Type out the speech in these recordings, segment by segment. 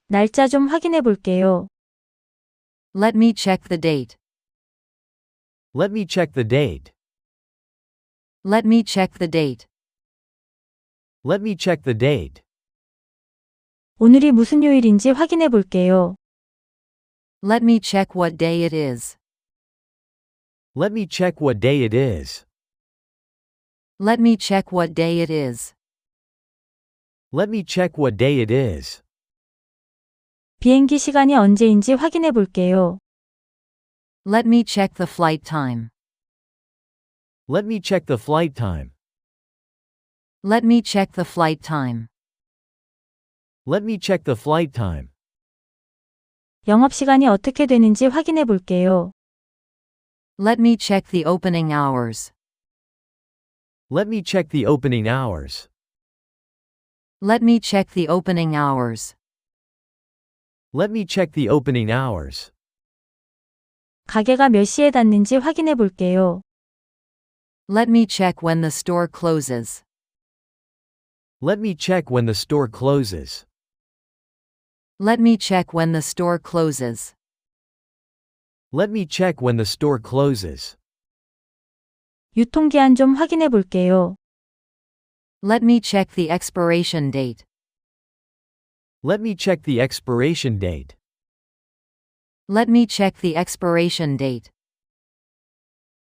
날짜 좀 확인해 볼게요. Let me check the date. Let me check the date. Let me check the date. Let me check the date. 오늘이 무슨 요일인지 확인해 볼게요. Let me check what day it is. Let me check what day it is. Let me check what day it is. Let me check what day it is. 비행기 시간이 언제인지 확인해 볼게요. Let me check the flight time. Let me check the flight time. Let me check the flight time. Let me check the flight time. 영업 시간이 어떻게 되는지 확인해 볼게요. Let me check the opening hours. Let me check the opening hours. Let me check the opening hours. Let me check the opening hours. 가게가 몇 시에 닫는지 확인해 볼게요. Let me check when the store closes. Let me check when the store closes. Let me check when the store closes. Let me check when the store closes. 유통기한 좀 확인해 볼게요. Let me check the expiration date. Let me check the expiration date. Let me check the expiration date.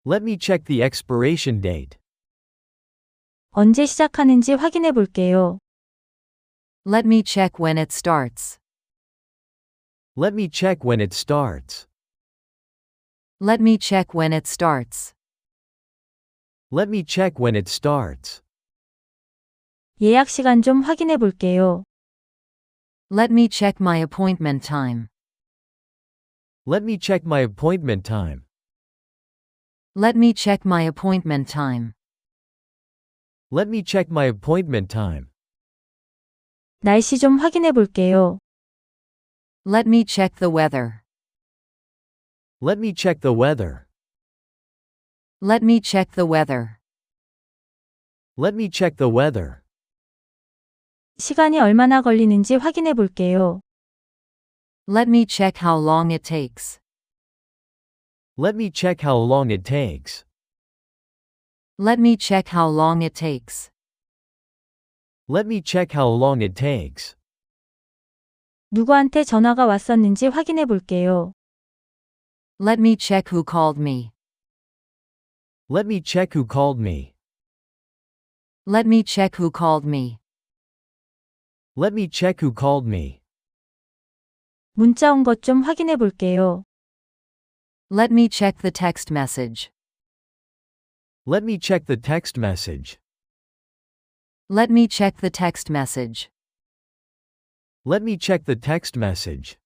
Let me check the expiration date. 언제 시작하는지 확인해 볼게요. Let me check when it starts. Let me check when it starts. Let me check when it starts. Let me check when it starts. 예약 시간 좀 확인해 볼게요. Let me check my appointment time. Let me check my appointment time. Let me check my appointment time. Let me check my appointment time. 날씨 좀 확인해 볼게요. Let me check the weather. Let me check the weather. Let me check the weather. Let me check the weather. 시간이 얼마나 걸리는지 확인해 볼게요. Let me check how long it takes. Let me check how long it takes. Let me check how long it takes. Let me check how long it takes. 누구한테 전화가 왔었는지 확인해 볼게요. Let me check who called me. Let me check who called me. Let me check who called me. Let me check who called me. 문자 온 것 좀 확인해 볼게요. Let me check the text message. Let me check the text message. Let me check the text message. Let me check the text message.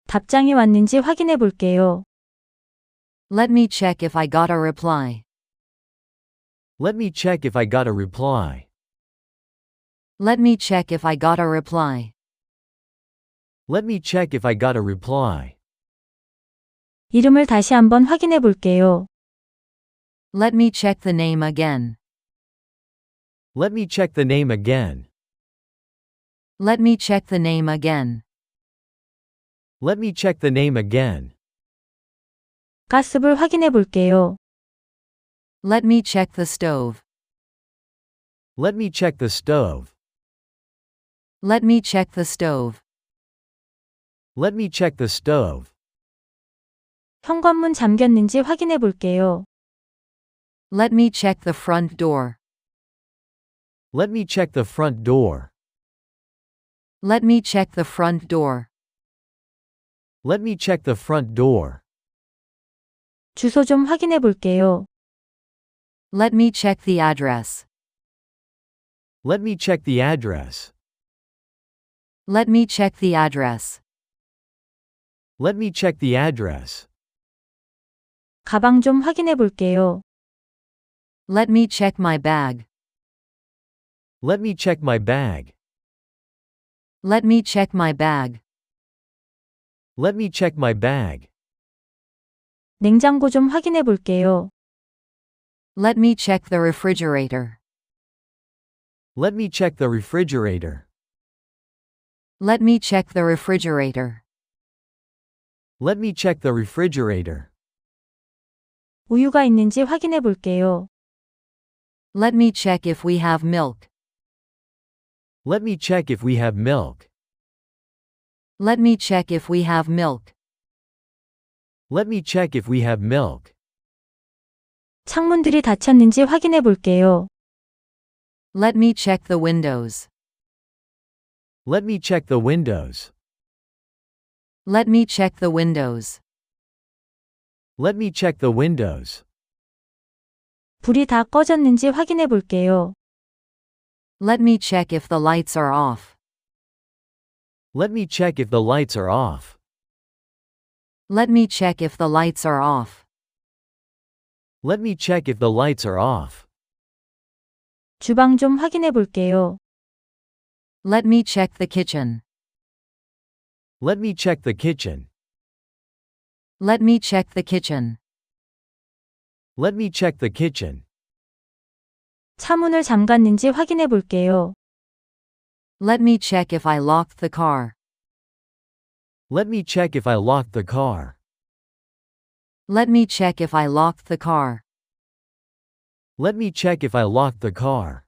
답장이 왔는지 확인해 볼게요. Let me check if I got a reply. Let me check if I got a reply. Let me check if I got a reply. Let me check if I got a reply. 이름을 다시 한번 확인해 볼게요. Let me check the name again. Let me check the name again. Let me check the name again. Let me check the name again. 가스불 확인해 볼게요. Let me check the stove. Let me check the stove. Let me check the stove. Let me check the stove. 현관문 잠겼는지 확인해 볼게요. Let me check the front door. Let me check the front door. Let me check the front door. Let me check the front door. 주소 좀 확인해 볼게요. Let me check the address. Let me check the address. Let me check the address. Let me check the address. 가방 좀 확인해 볼게요. Let me check my bag. Let me check my bag. Let me check my bag. Let me check my bag. 냉장고 좀 확인해 볼게요. Let me check the refrigerator. Let me check the refrigerator. Let me check the refrigerator. Let me check the refrigerator. 우유가 있는지 확인해 볼게요. Let me check if we have milk. Let me check if we have milk. Let me check if we have milk. Let me check if we have milk. 창문들이 닫혔는지 확인해 볼게요. Let me check the windows. Let me check the windows. Let me check the windows. Let me check the windows. 불이 다 꺼졌는지 확인해 볼게요. Let me check if the lights are off. Let me check if the lights are off. Let me check if the lights are off. Let me check if the lights are off. 주방 좀 확인해 볼게요. Let me check the kitchen. Let me check the kitchen. Let me check the kitchen. Let me check the kitchen. 차문을 잠갔는지 확인해 볼게요. Let me check if I locked the car. Let me check if I locked the car. Let me check if I locked the car. Let me check if I locked the car.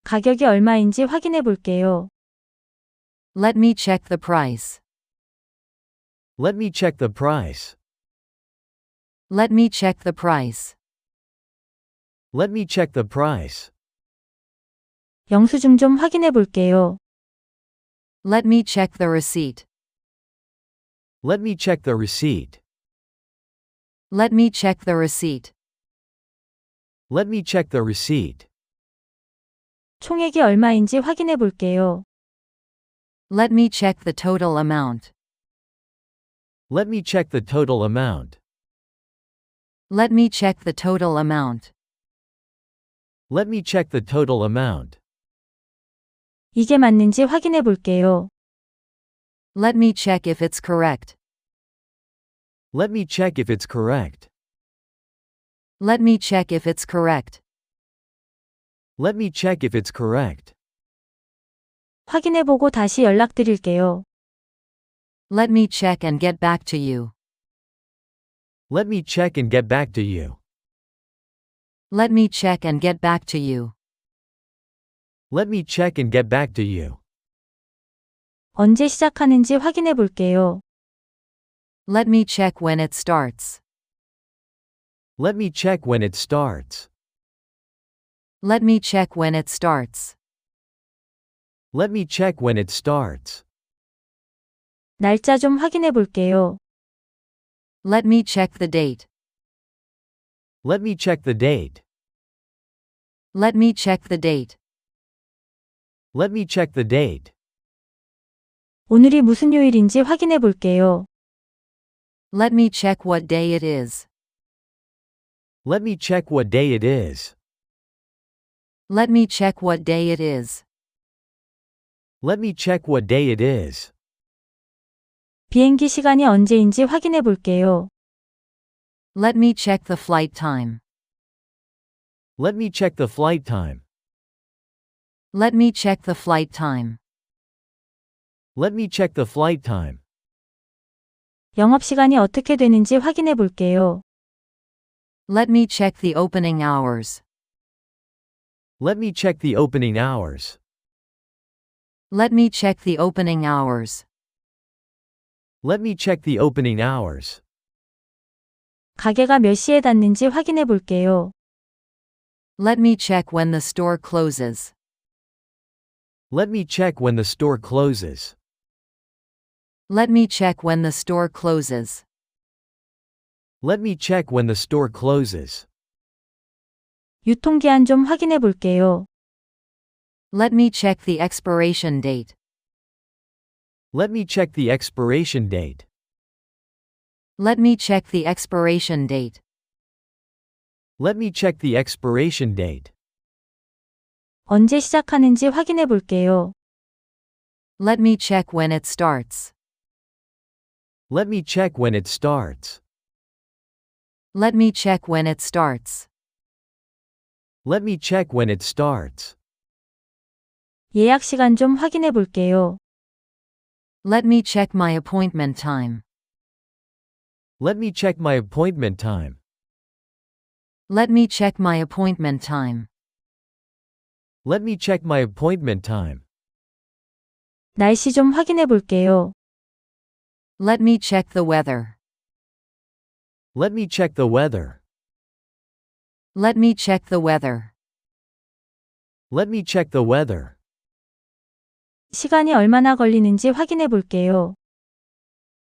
가격이 얼마인지 확인해 볼게요. Let me check the price. Let me check the price. Let me check the price. Let me check the price. 영수증 좀 확인해 볼게요. Let me check the receipt. Let me check the receipt. Let me check the receipt. Let me check the receipt. 총액이 얼마인지 확인해 볼게요. Let me check the total amount. Let me check the total amount. Let me check the total amount. Let me check the total amount. 이게 맞는지 확인해 볼게요. Let me check if it's correct. Let me check if it's correct. Let me check if it's correct. Let me check if it's correct. 확인해 보고 다시 연락드릴게요. Let me check and get back to you. Let me check and get back to you. Let me check and get back to you. Let me check and get back to you. 언제 시작하는지 확인해 볼게요. Let me check when it starts. Let me check when it starts. Let me check when it starts. Let me check when it starts. 날짜 좀 확인해 볼게요. Let me check the date. Let me check the date. Let me check the date. Let me check the date. 오늘이 무슨 요일인지 확인해 볼게요. Let me check what day it is. Let me check what day it is. Let me check what day it is. Let me check what day it is. 비행기 시간이 언제인지 확인해 볼게요. Let me check the flight time. Let me check the flight time. Let me check the flight time. Let me check the flight time. 영업 시간이 어떻게 되는지 확인해 볼게요. Let me check the opening hours. Let me check the opening hours. Let me check the opening hours. Let me check the opening hours. 가게가 몇 시에 닫는지 확인해 볼게요. Let me check when the store closes. Let me check when the store closes. Let me check when the store closes. Let me check when the store closes. 유통기한 좀 확인해 볼게요. Let me check the expiration date. Let me check the expiration date. Let me check the expiration date. Let me check the expiration date. 언제 시작하는지 확인해 볼게요. Let me check when it starts. Let me check when it starts. Let me check when it starts. Let me check when it starts. 예약 시간 좀 확인해 볼게요. Let me check my appointment time. Let me check my appointment time. Let me check my appointment time. Let me check my appointment time. 날씨 좀 확인해 볼게요. Let me check the weather. Let me check the weather. Let me check the weather. Let me check the weather. 시간이 얼마나 걸리는지 확인해 볼게요.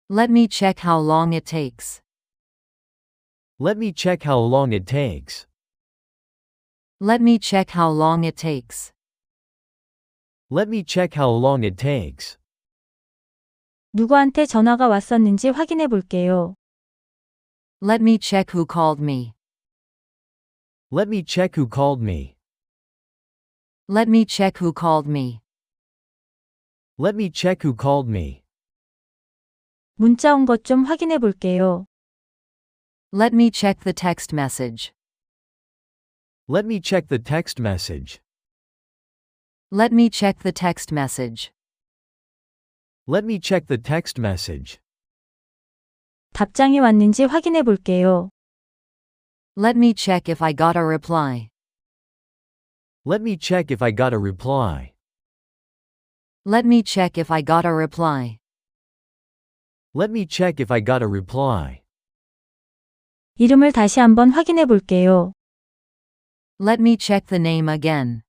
Let me check how long it takes. Let me check how long it takes. Let me check how long it takes. Let me check how long it takes. 누구한테 전화가 왔었는지 확인해 볼게요. Let me check who called me. Let me check who called me. Let me check who called me. Let me check who called me. 문자 온 것 좀 확인해 볼게요. Let me check the text message. Let me check the text message. Let me check the text message. Let me check the text message. 답장이 왔는지 확인해 볼게요. Let me check if I got a reply. Let me check if I got a reply. Let me check if I got a reply. Let me check if I got a reply. 이름을 다시 한번 확인해 볼게요. Let me check the name again.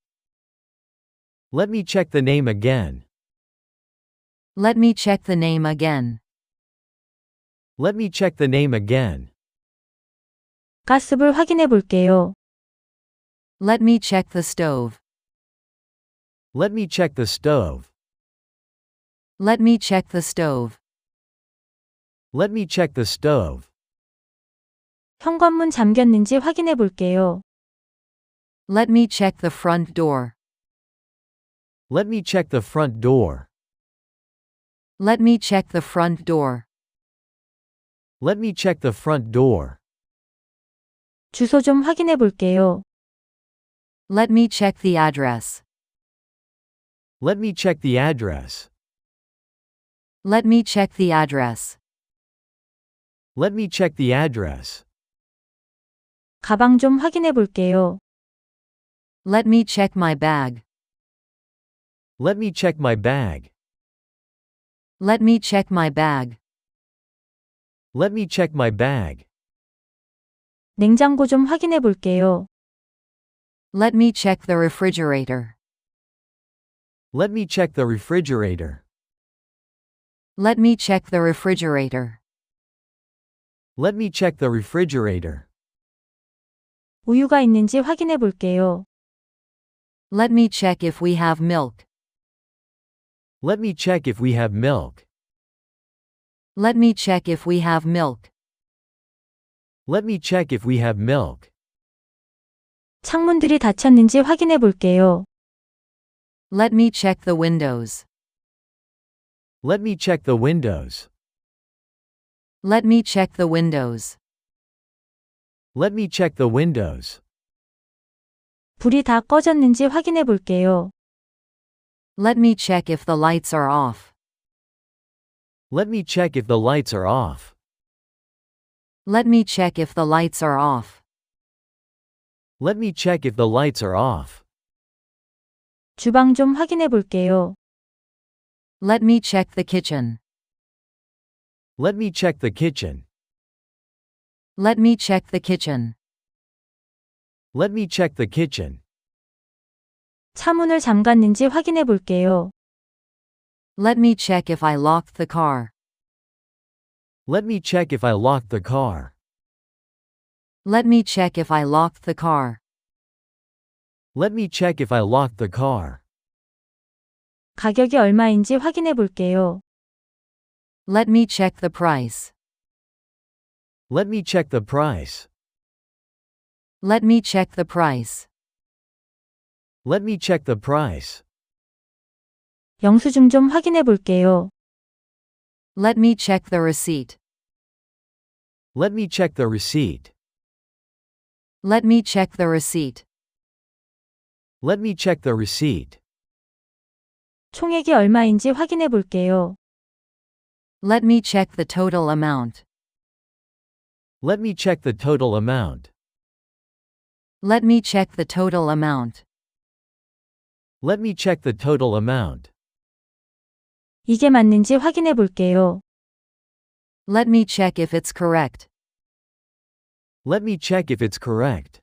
Let me check the name again. Let me check the name again. Let me check the name again. 가스불 확인해 볼게요. Let me check the stove. Let me check the stove. Let me check the stove. Let me check the stove. 현관문 잠겼는지 확인해 볼게요. Let me check the front door. Let me check the front door. Let me check the front door. Let me check the front door. 주소 좀 확인해 볼게요. Let me check the address. Let me check the address. Let me check the address. Let me check the address. 가방 좀 확인해 볼게요. Let me check my bag. Let me check my bag. Let me check my bag. Let me check my bag. 냉장고 좀 확인해 볼게요. Let me check the refrigerator. Let me check the refrigerator. Let me check the refrigerator. Let me check the refrigerator. 우유가 있는지 확인해 볼게요. Let me check if we have milk. Let me check if we have milk. Let me check if we have milk. Let me check if we have milk. 창문들이 닫혔는지 확인해 볼게요. Let me check the windows. Let me check the windows. Let me check the windows. Let me check the windows. 불이 다 꺼졌는지 확인해 볼게요. Let me check if the lights are off. Let me check if the lights are off. Let me check if the lights are off. Let me check if the lights are off. 주방 좀 확인해 볼게요. Let me check the kitchen. Let me check the kitchen. Let me check the kitchen. Let me check the kitchen. 차문을 잠갔는지 확인해 볼게요. Let me check if I locked the car. Let me check if I locked the car. Let me check if I locked the car. Let me check if I locked the car. 가격이 얼마인지 확인해 볼게요. Let me check the price. Let me check the price. Let me check the price. Let me check the price. 영수증 좀 확인해 볼게요. Let me check the receipt. Let me check the receipt. Let me check the receipt. Let me check the receipt. 총액이 얼마인지 확인해 볼게요. Let me check the total amount. Let me check the total amount. Let me check the total amount. Let me check the total amount. 이게 맞는지 확인해 볼게요. Let me check if it's correct. Let me check if it's correct.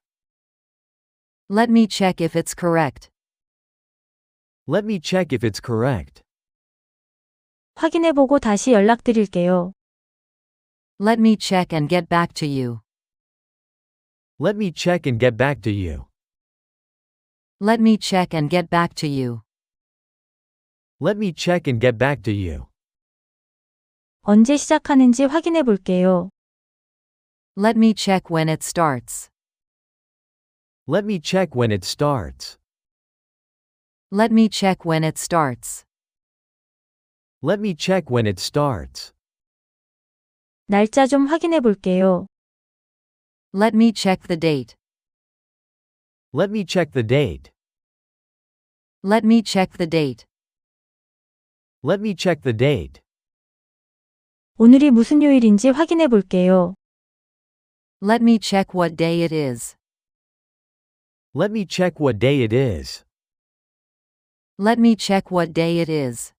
Let me check if it's correct. Let me check if it's correct. 확인해 보고 다시 연락드릴게요. Let me check and get back to you. Let me check and get back to you. Let me check and get back to you. Let me check and get back to you. 언제 시작하는지 확인해 볼게요. Let me check when it starts. Let me check when it starts. Let me check when it starts. Let me check when it starts. 날짜 좀 확인해 볼게요. Let me check the date. Let me check the date. Let me check the date. Let me check the date. 오늘이 무슨 요일인지 확인해 볼게요. Let me check what day it is. Let me check what day it is. Let me check what day it is.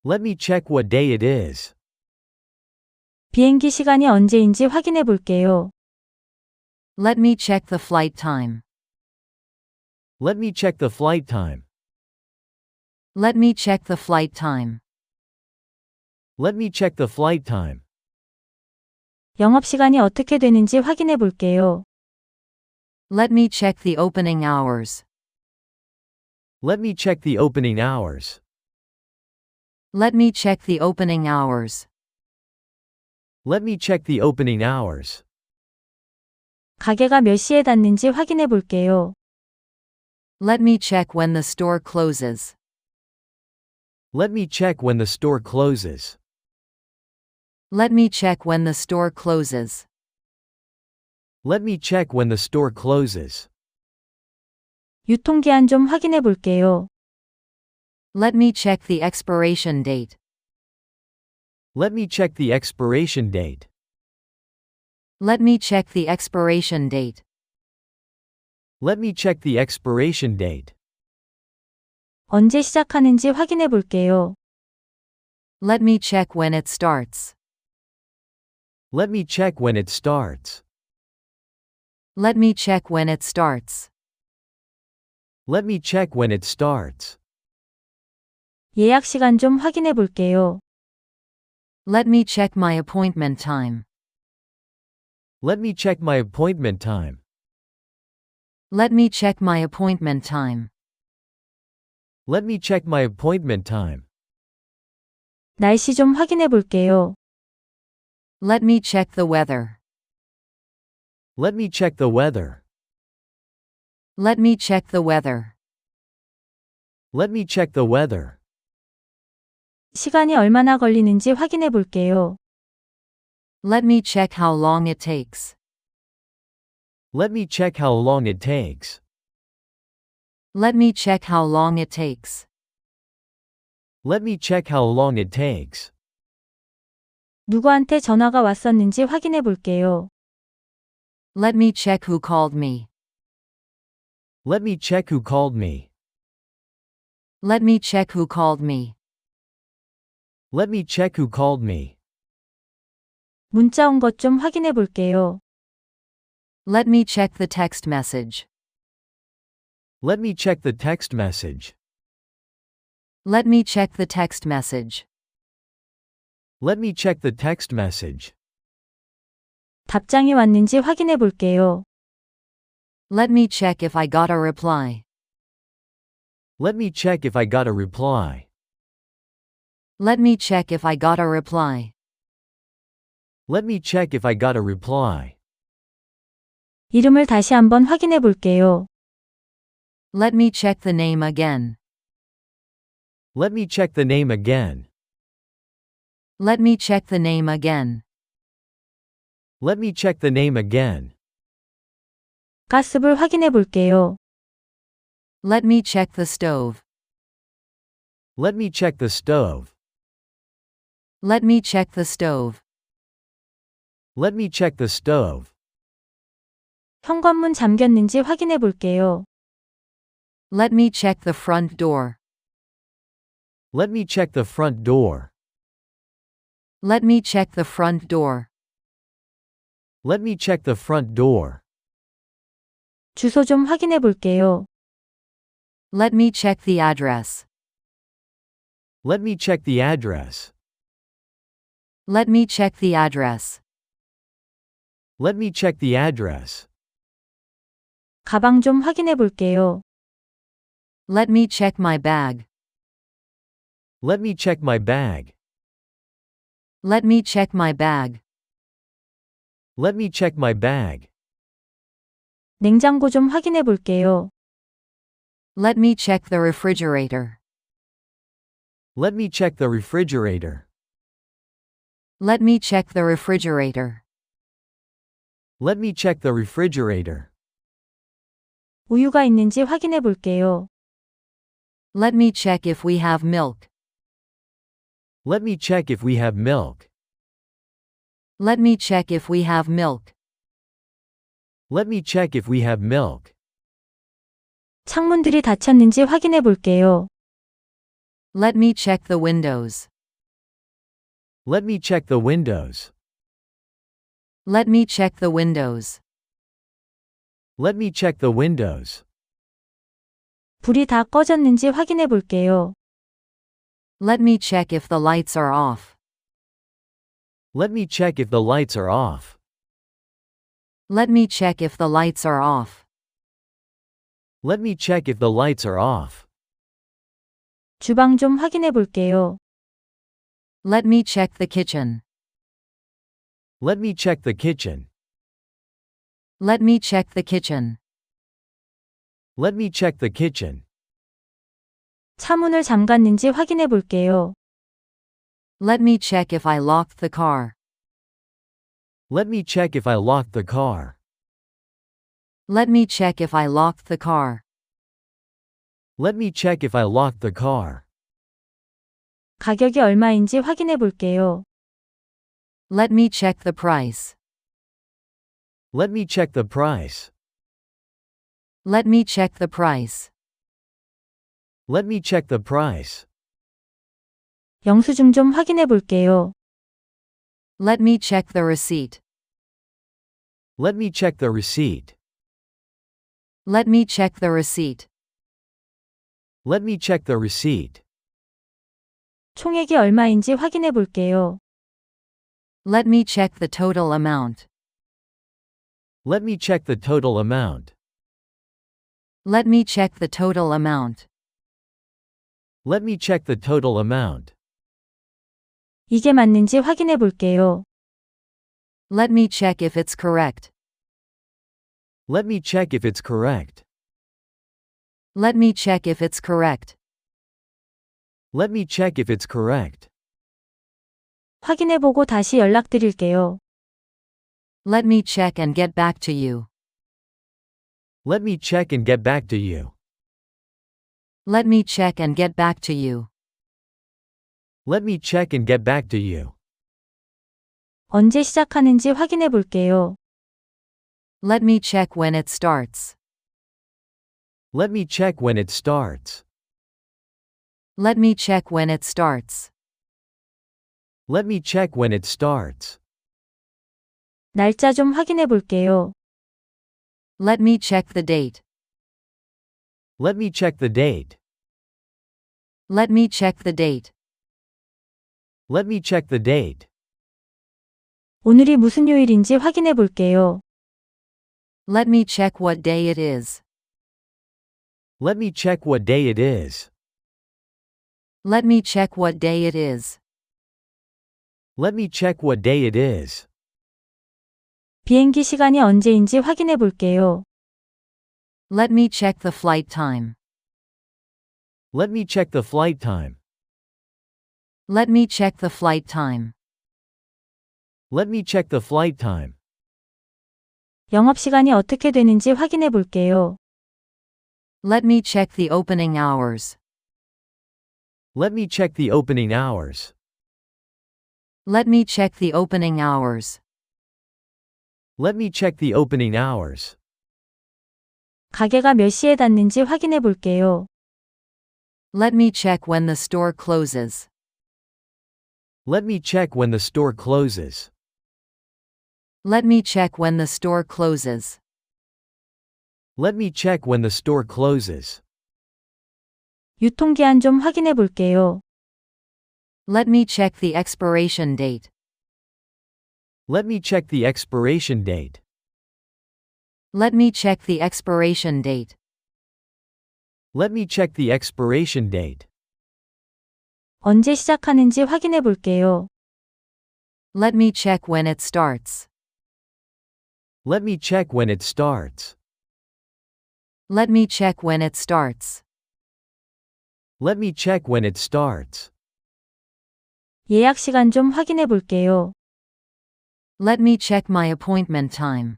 Let me check what day it is. 비행기 시간이 언제인지 확인해 볼게요. Let me check the flight time. Let me check the flight time. Let me check the flight time. Let me check the flight time. 영업 시간이 어떻게 되는지 확인해 볼게요. Let me check the opening hours. Let me check the opening hours. Let me check the opening hours. Let me check the opening hours. 가게가 몇 시에 닫는지 확인해 볼게요. Let me check when the store closes. Let me check when the store closes. Let me check when the store closes. Let me check when the store closes. 유통기한 좀 확인해 볼게요. Let me check the expiration date. Let me check the expiration date. Let me check the expiration date. Let me check the expiration date. 언제 시작하는지 확인해 볼게요. Let me check when it starts. Let me check when it starts. Let me check when it starts. Let me check when it starts. 예약 시간 좀 확인해 볼게요. Let me check my appointment time. Let me check my appointment time. Let me check my appointment time. Let me check my appointment time. 날씨 좀 확인해 볼게요. Let me check the weather. Let me check the weather. Let me check the weather. Let me check the weather. 시간이 얼마나 걸리는지 확인해 볼게요. Let me check how long it takes. Let me check how long it takes. Let me check how long it takes. Let me check how long it takes. 누구한테 전화가 왔었는지 확인해 볼게요. Let me check who called me. Let me check who called me. Let me check who called me. Let me check who called me. 문자 온 것 좀 확인해 볼게요. Let me check the text message. Let me check the text message. Let me check the text message. Let me check the text message. 답장이 왔는지 확인해 볼게요. Let me check if I got a reply. Let me check if I got a reply. Let me check if I got a reply. Let me check if I got a reply. 이름을 다시 한번 확인해 볼게요. Let me check the name again. Let me check the name again. Let me check the name again. Let me check the name again. 가스불 확인해 볼게요. Let me check the stove. Let me check the stove. Let me check the stove. Let me check the stove. 현관문 잠겼는지 확인해 볼게요. Let me check the front door. Let me check the front door. Let me check the front door. Let me check the front door. 주소 좀 확인해 볼게요. Let me check the address. Let me check the address. Let me check the address. Let me check the address. 가방 좀 확인해 볼게요. Let me check my bag. Let me check my bag. Let me check my bag. Let me check my bag. 냉장고 좀 확인해 볼게요. Let me check the refrigerator. Let me check the refrigerator. Let me check the refrigerator. Let me check the refrigerator. 우유가 있는지 확인해 볼게요. Let me check if we have milk. Let me check if we have milk. Let me check if we have milk. Let me check if we have milk. 창문들이 닫혔는지 확인해 볼게요. Let me check the windows. Let me check the windows. Let me check the windows. Let me check the windows. 불이 다 꺼졌는지 확인해 볼게요. Let me check if the lights are off. Let me check if the lights are off. Let me check if the lights are off. Let me check if the lights are off. 주방 좀 확인해 볼게요. Let me check the kitchen. Let me check the kitchen. Let me check the kitchen. Let me check the kitchen. 차문을 잠갔는지 확인해 볼게요. Let me check if I locked the car. Let me check if I locked the car. Let me check if I locked the car. Let me check if I locked the car. 가격이 얼마인지 확인해 볼게요. Let me check the price. Let me check the price. Let me check the price. Let me check the price. 영수증 좀 확인해 볼게요. Let me check the receipt. Let me check the receipt. Let me check the receipt. Let me check the receipt. 총액이 얼마인지 확인해 볼게요. Let me check the total amount. Let me check the total amount. Let me check the total amount. Let me check the total amount. 이게 맞는지 확인해 볼게요. Let me check if it's correct. Let me check if it's correct. Let me check if it's correct. Let me check if it's correct. 확인해 보고 다시 연락드릴게요. Let me check and get back to you. Let me check and get back to you. Let me check and get back to you. Let me check and get back to you. 언제 시작하는지 확인해 볼게요. Let me check when it starts. Let me check when it starts. Let me check when it starts. Let me check when it starts. 날짜 좀 확인해 볼게요. Let me check the date. Let me check the date. Let me check the date. Let me check the date. 오늘이 무슨 요일인지 확인해 볼게요. Let me check what day it is. Let me check what day it is. Let me check what day it is. Let me check what day it is. 비행기 시간이 언제인지 확인해 볼게요. Let me check the flight time. Let me check the flight time. Let me check the flight time. Let me check the flight time. 영업 시간이 어떻게 되는지 확인해 볼게요. Let me check the opening hours. Let me check the opening hours. Let me check the opening hours. Let me check the opening hours. 가게가 몇 시에 닫는지 확인해 볼게요. Let me check when the store closes. Let me check when the store closes. Let me check when the store closes. Let me check when the store closes. 유통기한 좀 확인해 볼게요. Let me check the expiration date. Let me check the expiration date. Let me check the expiration date. Let me check the expiration date. 언제 시작하는지 확인해 볼게요. Let me check when it starts. Let me check when it starts. Let me check when it starts. Let me check when it starts. 예약 시간 좀 확인해 볼게요. Let me check my appointment time.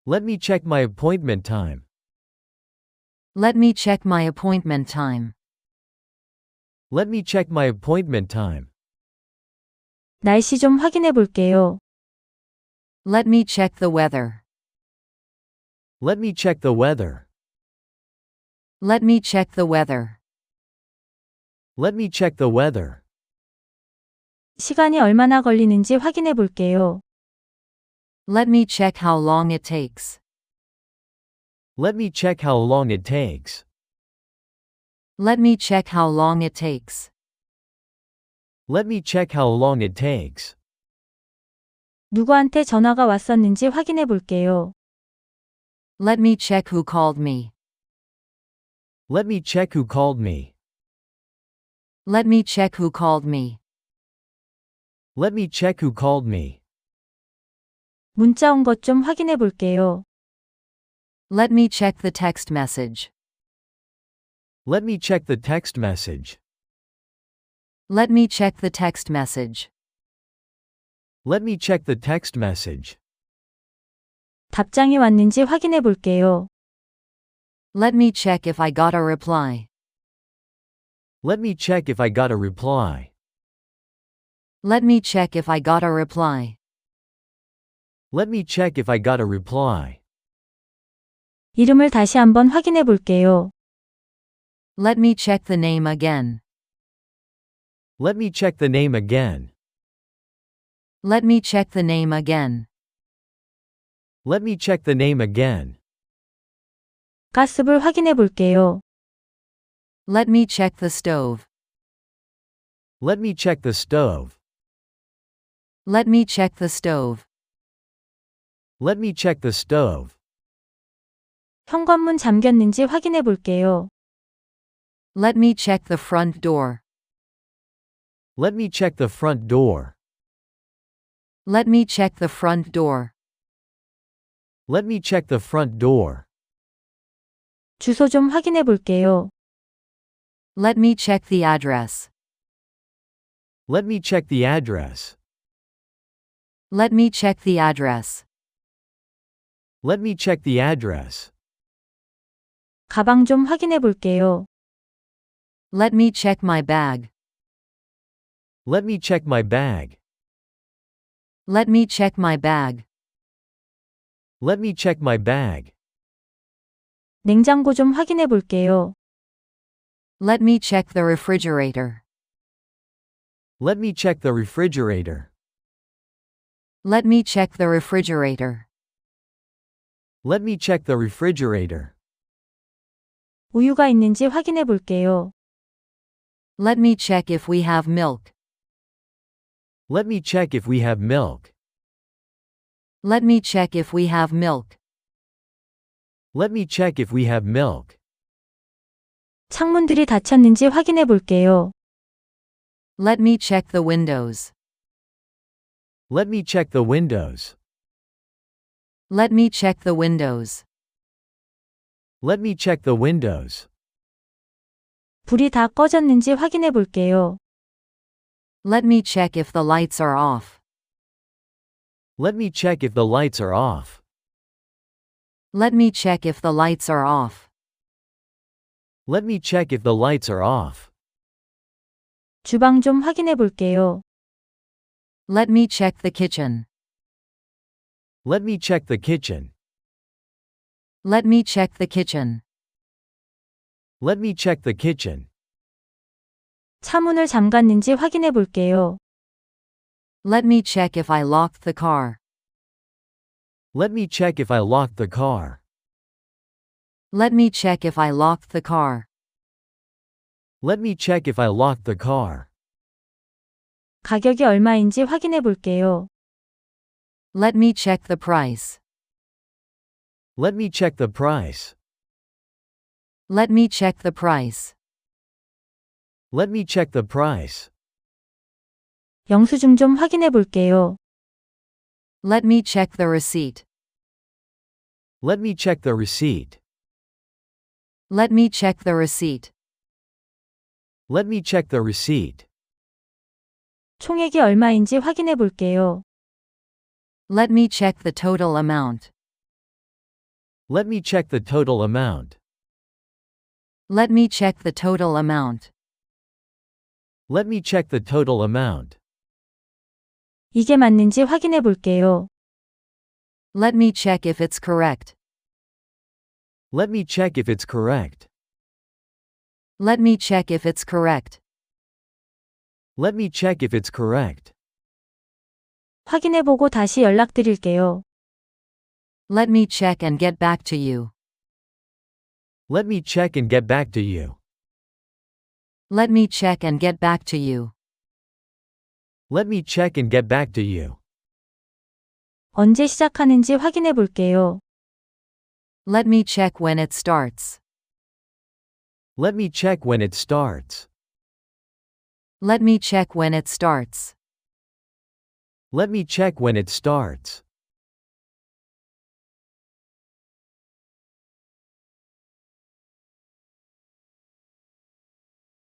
Let me check my appointment time. Let me check my appointment time. Let me check my appointment time. 날씨 좀 확인해 볼게요. Let me check the weather. Let me check the weather. Let me check the weather. Let me check the weather. 시간이 얼마나 걸리는지 확인해 볼게요. Let me check how long it takes. Let me check how long it takes. Let me check how long it takes. Let me check how long it takes. 누구한테 전화가 왔었는지 확인해 볼게요. Let me check who called me. Let me check who called me. Let me check who called me. Let me check who called me. 문자 온 것 좀 확인해 볼게요. Let me check the text message. Let me check the text message. Let me check the text message. Let me check the text message. 답장이 왔는지 확인해 볼게요. Let me check if I got a reply. Let me check if I got a reply. Let me check if I got a reply. Let me check if I got a reply. 이름을 다시 한번 확인해 볼게요. Let me check the name again. Let me check the name again. Let me check the name again. Let me check the name again. 가스불 확인해 볼게요. Let me check the stove. Let me check the stove. Let me check the stove. Let me check the stove. 현관문 잠겼는지 확인해 볼게요. Let me check the front door. Let me check the front door. Let me check the front door. Let me check the front door. 주소 좀 확인해 볼게요. Let me check the address. Let me check the address. Let me check the address. Let me check the address. 가방 좀 확인해 볼게요. Let me check my bag. Let me check my bag. Let me check my bag. Let me check my bag. 냉장고 좀 확인해 볼게요. Let me check the refrigerator. Let me check the refrigerator. Let me check the refrigerator. Let me check the refrigerator. 우유가 있는지 확인해 볼게요. Let me check if we have milk. Let me check if we have milk. Let me check if we have milk. Let me check if we have milk. 창문들이 닫혔는지 확인해 볼게요. Let me check the windows. Let me check the windows. Let me check the windows. Let me check the windows. 불이 다 꺼졌는지 확인해 볼게요. Let me check if the lights are off. Let me check if the lights are off. Let me check if the lights are off. Let me check if the lights are off. 주방 좀 확인해 볼게요. Let me check the kitchen. Let me check the kitchen. Let me check the kitchen. Let me check the kitchen. 차문을 잠갔는지 확인해 볼게요. Let me check if I locked the car. Let me check if I locked the car. Let me check if I locked the car. Let me check if I locked the car. 가격이 얼마인지 확인해 볼게요. Let me check the price. Let me check the price. Let me check the price. Let me check the price. 영수증 좀 확인해 볼게요. Let me check the receipt. Let me check the receipt. Let me check the receipt. Let me check the receipt. 총액이 얼마인지 확인해 볼게요. Let me check the total amount. Let me check the total amount. Let me check the total amount. Let me check the total amount. 이게 맞는지 확인해 볼게요. Let me check if it's correct. Let me check if it's correct. Let me check if it's correct. Let me check if it's correct. 확인해 보고 다시 연락드릴게요. Let me check and get back to you. Let me check and get back to you. Let me check and get back to you. Let me check and get back to you. 언제 시작하는지 확인해 볼게요. Let me check when it starts. Let me check when it starts. Let me check when it starts. Let me check when it starts.